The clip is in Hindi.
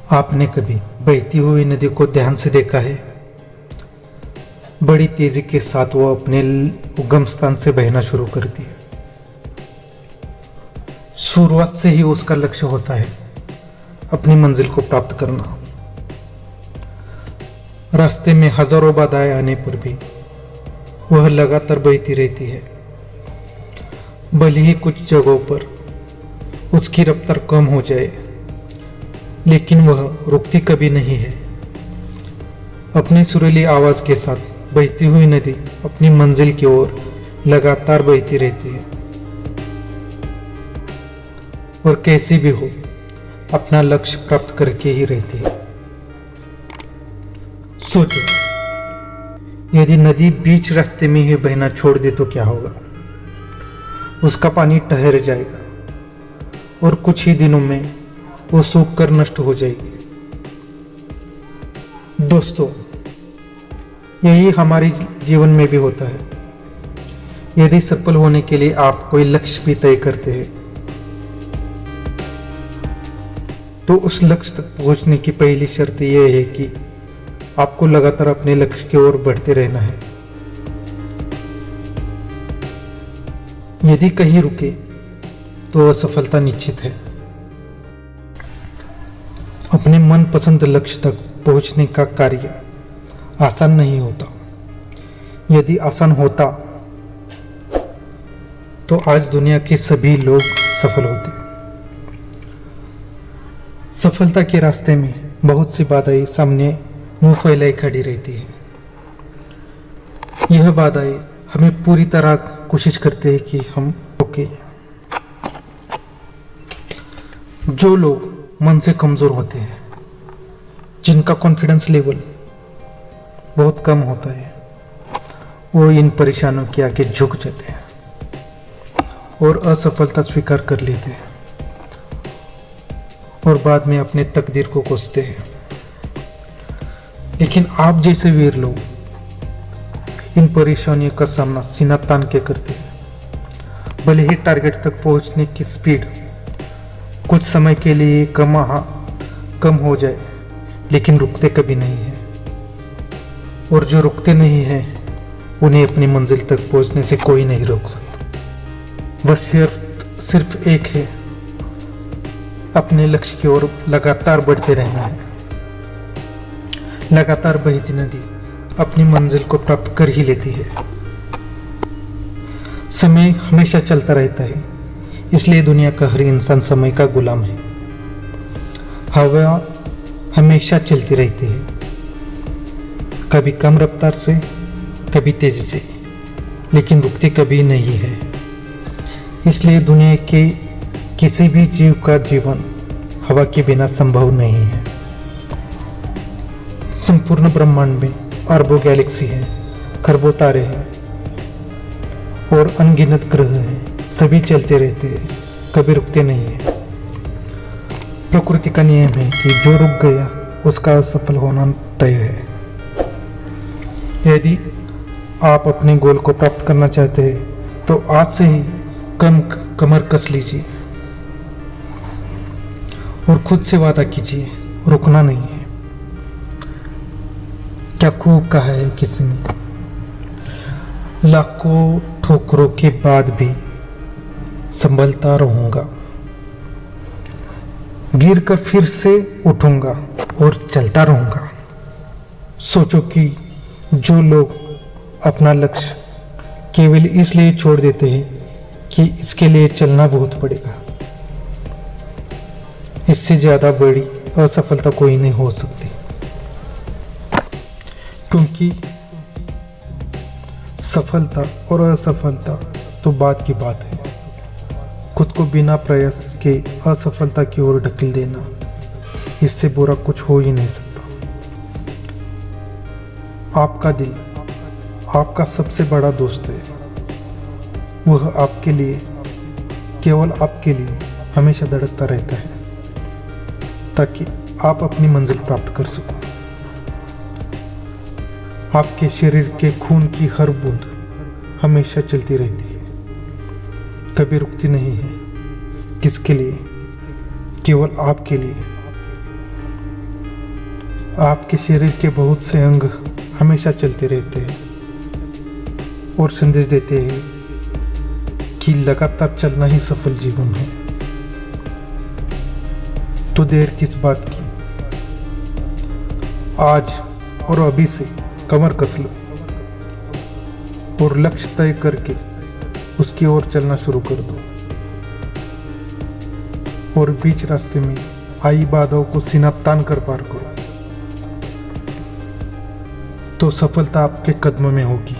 आपने कभी बहती हुई नदी को ध्यान से देखा है? बड़ी तेजी के साथ वो अपने उगम स्थान से बहना शुरू करती है। शुरुआत से ही उसका लक्ष्य होता है अपनी मंजिल को प्राप्त करना। रास्ते में हजारों बाधाएं आने पर भी वह लगातार बहती रहती है। भले ही कुछ जगहों पर उसकी रफ्तार कम हो जाए, लेकिन वह रुकती कभी नहीं है। अपनी सुरीली आवाज के साथ बहती हुई नदी अपनी मंजिल की ओर लगातार बहती रहती है और कैसी भी हो अपना लक्ष्य प्राप्त करके ही रहती है। सोचो, यदि नदी बीच रास्ते में ही बहना छोड़ दे तो क्या होगा? उसका पानी ठहर जाएगा और कुछ ही दिनों में वो सूख कर नष्ट हो जाएगी। दोस्तों, यही हमारे जीवन में भी होता है। यदि सफल होने के लिए आप कोई लक्ष्य भी तय करते हैं, तो उस लक्ष्य तक पहुंचने की पहली शर्त यह है कि आपको लगातार अपने लक्ष्य की ओर बढ़ते रहना है। यदि कहीं रुके तो असफलता निश्चित है। अपने मनपसंद लक्ष्य तक पहुंचने का कार्य आसान नहीं होता। यदि आसान होता तो आज दुनिया के सभी लोग सफल होते। सफलता के रास्ते में बहुत सी बाधाएं सामने मुंह फैलाए खड़ी रहती है। यह बाधाएं हमें पूरी तरह कोशिश करते हैं कि हम रुके। जो लोग मन से कमजोर होते हैं, जिनका कॉन्फिडेंस लेवल बहुत कम होता है, वो इन परेशानियों के आगे झुक जाते हैं और असफलता स्वीकार कर लेते हैं और बाद में अपने तकदीर को कोसते हैं। लेकिन आप जैसे वीर लोग इन परेशानियों का सामना सीना तान के करते हैं। भले ही टारगेट तक पहुंचने की स्पीड कुछ समय के लिए कम हो जाए, लेकिन रुकते कभी नहीं है। और जो रुकते नहीं हैं, उन्हें अपनी मंजिल तक पहुंचने से कोई नहीं रोक सकता। बस सिर्फ एक है, अपने लक्ष्य की ओर लगातार बढ़ते रहना है। लगातार बहती नदी अपनी मंजिल को प्राप्त कर ही लेती है। समय हमेशा चलता रहता है, इसलिए दुनिया का हर इंसान समय का गुलाम है। हवा हमेशा चलती रहती है, कभी कम रफ्तार से, कभी तेजी से, लेकिन रुकती कभी नहीं है। इसलिए दुनिया के किसी भी जीव का जीवन हवा के बिना संभव नहीं है। संपूर्ण ब्रह्मांड में अरबों गैलेक्सी है, खरबों तारे हैं और अनगिनत ग्रह हैं। सभी चलते रहते हैं, कभी रुकते नहीं है। प्रकृति का नियम है कि जो रुक गया उसका असफल होना तय है। यदि आप अपने गोल को प्राप्त करना चाहते हैं तो आज से ही कमर कस लीजिए और खुद से वादा कीजिए, रुकना नहीं है। क्या खूब कहा है किसी ने, लाखों ठोकरों के बाद भी संभलता रहूंगा, गिर कर फिर से उठूंगा और चलता रहूंगा। सोचो कि जो लोग अपना लक्ष्य केवल इसलिए छोड़ देते हैं कि इसके लिए चलना बहुत पड़ेगा, इससे ज्यादा बड़ी असफलता कोई नहीं हो सकती। क्योंकि सफलता और असफलता तो बात की बात है। खुद को बिना प्रयास के असफलता की ओर ढकेल देना, इससे बुरा कुछ हो ही नहीं सकता। आपका दिल आपका सबसे बड़ा दोस्त है। वह आपके लिए, केवल आपके लिए हमेशा धड़कता रहता है ताकि आप अपनी मंजिल प्राप्त कर सको। आपके शरीर के खून की हर बूंद हमेशा चलती रहती है, कभी रुकती नहीं है। किसके लिए? केवल आपके लिए। आपके शरीर के बहुत से अंग हमेशा चलते रहते हैं और संदेश देते हैं कि लगातार चलना ही सफल जीवन है। तो देर किस बात की, आज और अभी से कमर कस लो और लक्ष्य तय करके उसकी ओर चलना शुरू कर दो और बीच रास्ते में आई बाधाओं को सीना तान कर पार करो, तो सफलता आपके कदमों में होगी।